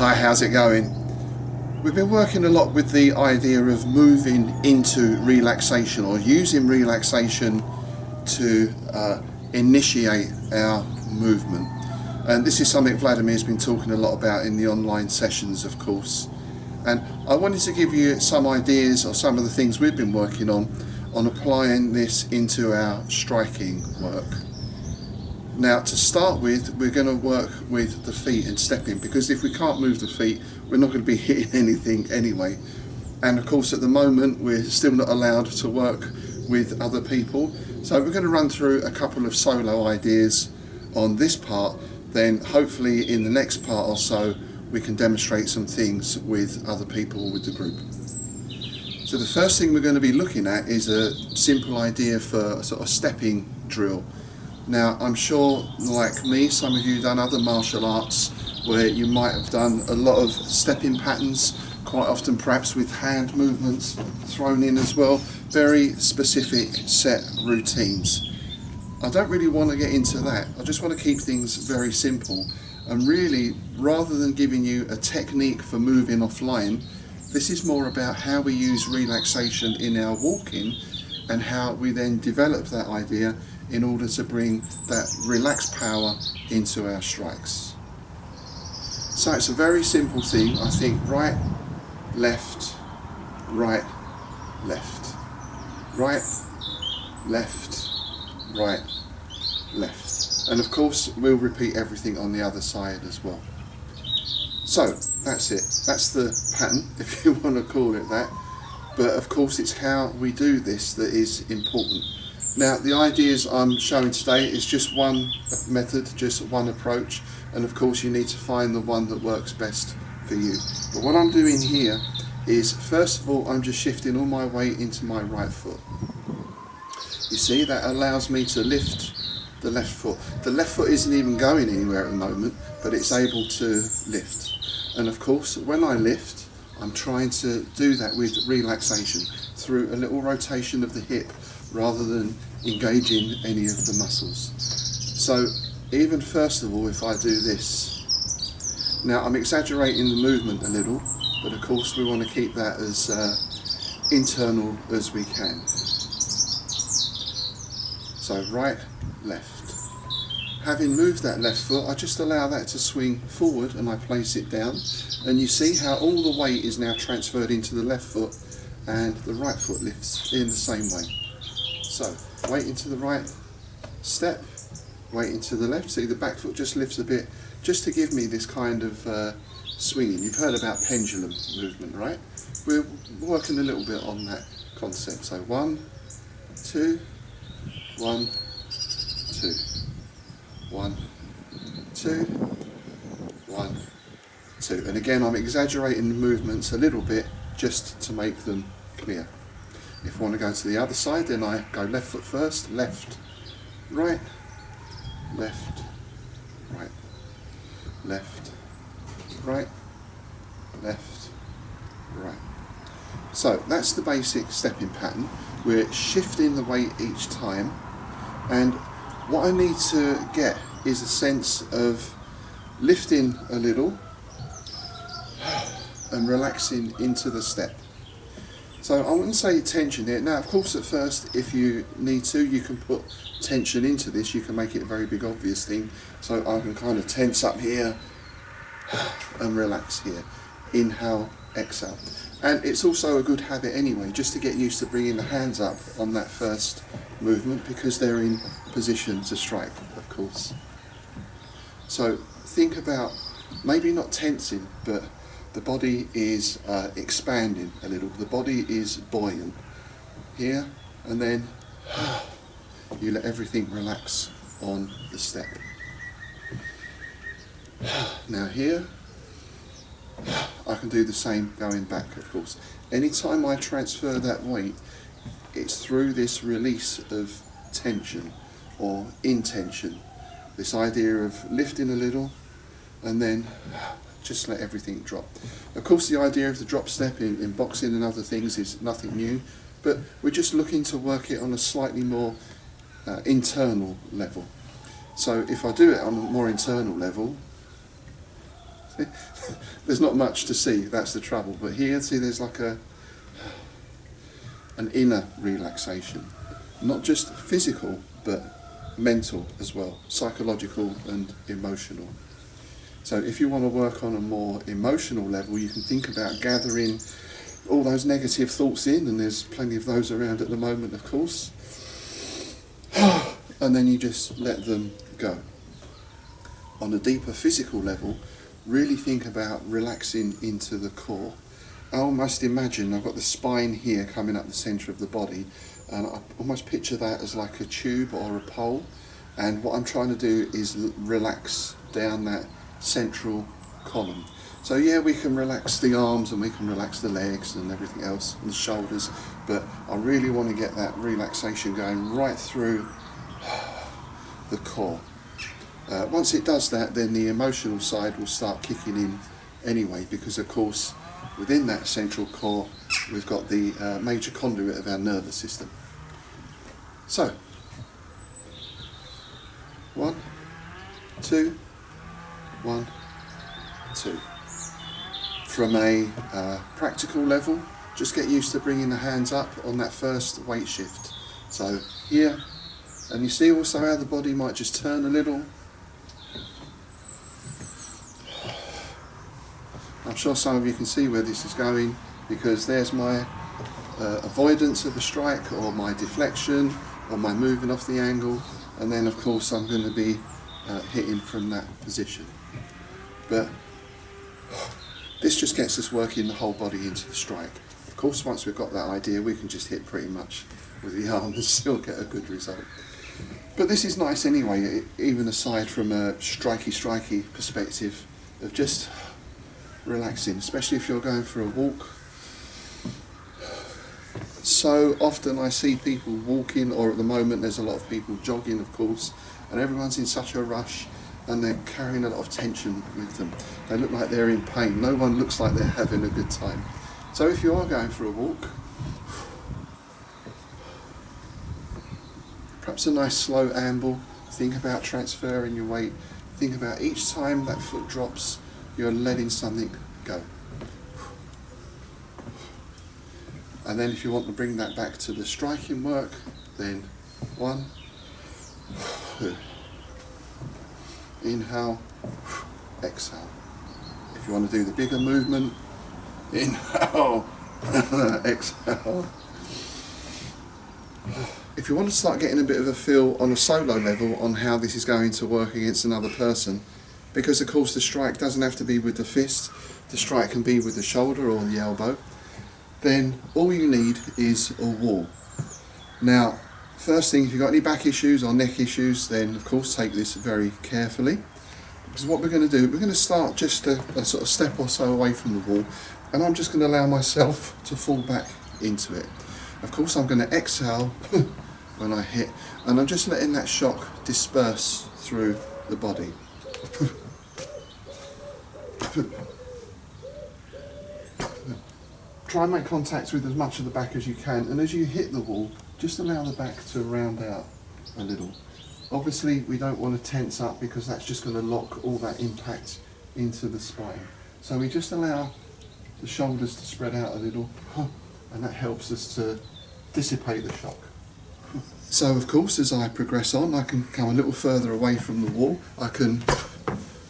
Hi, how's it going? We've been working a lot with the idea of moving into relaxation or using relaxation to initiate our movement. And this is something Vladimir's been talking a lot about in the online sessions, of course. And I wanted to give you some ideas of some of the things we've been working on applying this into our striking work. Now, to start with, we're going to work with the feet and stepping, because if we can't move the feet, we're not going to be hitting anything anyway. And of course, at the moment, we're still not allowed to work with other people. So we're going to run through a couple of solo ideas on this part. Then hopefully in the next part or so, we can demonstrate some things with other people with the group. So the first thing we're going to be looking at is a simple idea for a sort of stepping drill. Now, I'm sure, like me, some of you have done other martial arts where you might have done a lot of stepping patterns, quite often perhaps with hand movements thrown in as well, very specific set routines. I don't really want to get into that. I just want to keep things very simple, and really, rather than giving you a technique for moving offline, this is more about how we use relaxation in our walking and how we then develop that idea in order to bring that relaxed power into our strikes. So it's a very simple thing. I think right, left, right, left, right, left, right, left. And of course we'll repeat everything on the other side as well. So that's it. That's the pattern, if you want to call it that. But of course it's how we do this that is important. Now, the ideas I'm showing today is just one method, just one approach, and of course you need to find the one that works best for you. But what I'm doing here is, first of all, I'm just shifting all my weight into my right foot. You see, that allows me to lift the left foot. The left foot isn't even going anywhere at the moment, but it's able to lift. And of course, when I lift, I'm trying to do that with relaxation through a little rotation of the hip, rather than engaging any of the muscles. So even first of all, if I do this, now I'm exaggerating the movement a little, but of course we want to keep that as internal as we can. So right, left. Having moved that left foot, I just allow that to swing forward and I place it down, and you see how all the weight is now transferred into the left foot and the right foot lifts in the same way. So, weight into the right, step, weight into the left. See, the back foot just lifts a bit, just to give me this kind of swinging. You've heard about pendulum movement, right? We're working a little bit on that concept. So 1, 2, 1, 2, 1, 2, 1, 2. And again, I'm exaggerating the movements a little bit just to make them clear. If I want to go to the other side, then I go left foot first, left, right, left, right, left, right, left, right. So that's the basic stepping pattern. We're shifting the weight each time, and what I need to get is a sense of lifting a little and relaxing into the step. So I wouldn't say tension here. Now, of course, at first, if you need to, you can put tension into this. You can make it a very big, obvious thing. So I can kind of tense up here and relax here. Inhale, exhale. And it's also a good habit anyway, just to get used to bringing the hands up on that first movement, because they're in position to strike, of course. So think about maybe not tensing, but the body is expanding a little. The body is buoyant here, and then you let everything relax on the step. Now here, I can do the same going back, of course. Anytime I transfer that weight, it's through this release of tension or intention. This idea of lifting a little and then just let everything drop. Of course, the idea of the drop step in boxing and other things is nothing new, but we're just looking to work it on a slightly more internal level. So if I do it on a more internal level, There's not much to see, that's the trouble. But here, see, there's like an inner relaxation. Not just physical, but mental as well, psychological and emotional. So if you want to work on a more emotional level, you can think about gathering all those negative thoughts in, and there's plenty of those around at the moment, of course. And then you just let them go. On a deeper physical level, really think about relaxing into the core. I almost imagine I've got the spine here coming up the centre of the body, and I almost picture that as like a tube or a pole, and what I'm trying to do is relax down that central column. So yeah, we can relax the arms and we can relax the legs and everything else and the shoulders, but I really want to get that relaxation going right through the core. Once it does that, then the emotional side will start kicking in anyway, because of course within that central core we've got the major conduit of our nervous system. So 1, 2, 1, 2. From a practical level, just get used to bringing the hands up on that first weight shift. So here, and you see also how the body might just turn a little. I'm sure some of you can see where this is going, because there's my avoidance of the strike, or my deflection, or my moving off the angle, and then of course I'm going to be hitting from that position. But this just gets us working the whole body into the strike. Of course, once we've got that idea, we can just hit pretty much with the arm and still get a good result. But this is nice anyway, even aside from a strikey perspective of just relaxing, especially if you're going for a walk. So often I see people walking, or at the moment there's a lot of people jogging, of course, and everyone's in such a rush and they're carrying a lot of tension with them. They look like they're in pain. No one looks like they're having a good time. So if you are going for a walk, perhaps a nice slow amble, think about transferring your weight, think about each time that foot drops, you're letting something go. And then if you want to bring that back to the striking work, then 1, 2. Inhale, exhale. If you want to do the bigger movement, inhale, exhale. If you want to start getting a bit of a feel on a solo level on how this is going to work against another person, because of course the strike doesn't have to be with the fist, the strike can be with the shoulder or the elbow, then all you need is a wall. Now, first thing, if you've got any back issues or neck issues, then of course take this very carefully, because what we're going to do, we're going to start just a sort of step or so away from the wall, and I'm just going to allow myself to fall back into it. Of course I'm going to exhale when I hit, and I'm just letting that shock disperse through the body. Try and make contact with as much of the back as you can, and as you hit the wall, just allow the back to round out a little. Obviously we don't want to tense up, because that's just going to lock all that impact into the spine. So we just allow the shoulders to spread out a little, and that helps us to dissipate the shock. So of course, as I progress on, I can come a little further away from the wall. I can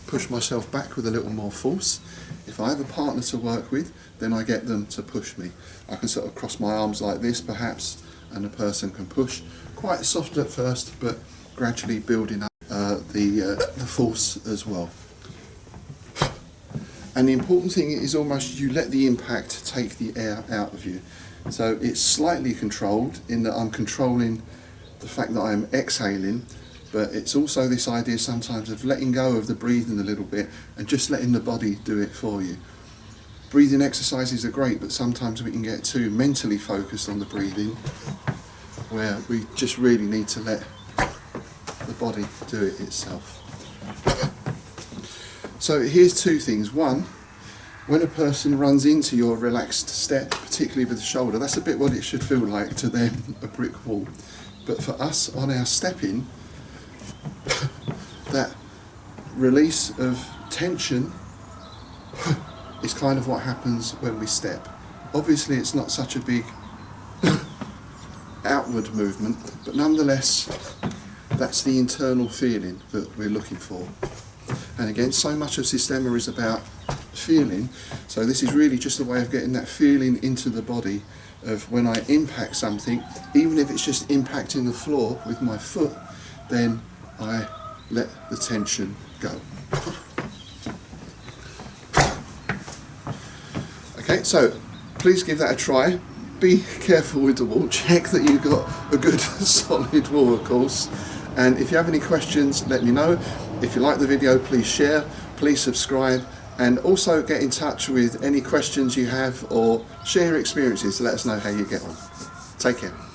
push myself back with a little more force. If I have a partner to work with, then I get them to push me. I can sort of cross my arms like this perhaps, and the person can push. Quite soft at first, but gradually building up the force as well. And the important thing is almost you let the impact take the air out of you. So it's slightly controlled in that I'm controlling the fact that I'm exhaling, but it's also this idea sometimes of letting go of the breathing a little bit and just letting the body do it for you. Breathing exercises are great, but sometimes we can get too mentally focused on the breathing, where we just really need to let the body do it itself. So here's two things. One, when a person runs into your relaxed step, particularly with the shoulder, that's a bit what it should feel like to them, a brick wall. But for us, on our stepping, that release of tension is kind of what happens when we step. Obviously it's not such a big outward movement, but nonetheless that's the internal feeling that we're looking for. And again, so much of Systema is about feeling, so this is really just a way of getting that feeling into the body of when I impact something, even if it's just impacting the floor with my foot, then I let the tension go. Okay, so please give that a try. Be careful with the wall, check that you've got a good solid wall, of course, and if you have any questions, let me know. If you like the video, please share, please subscribe, and also get in touch with any questions you have or share your experiences to let us know how you get on. Take care.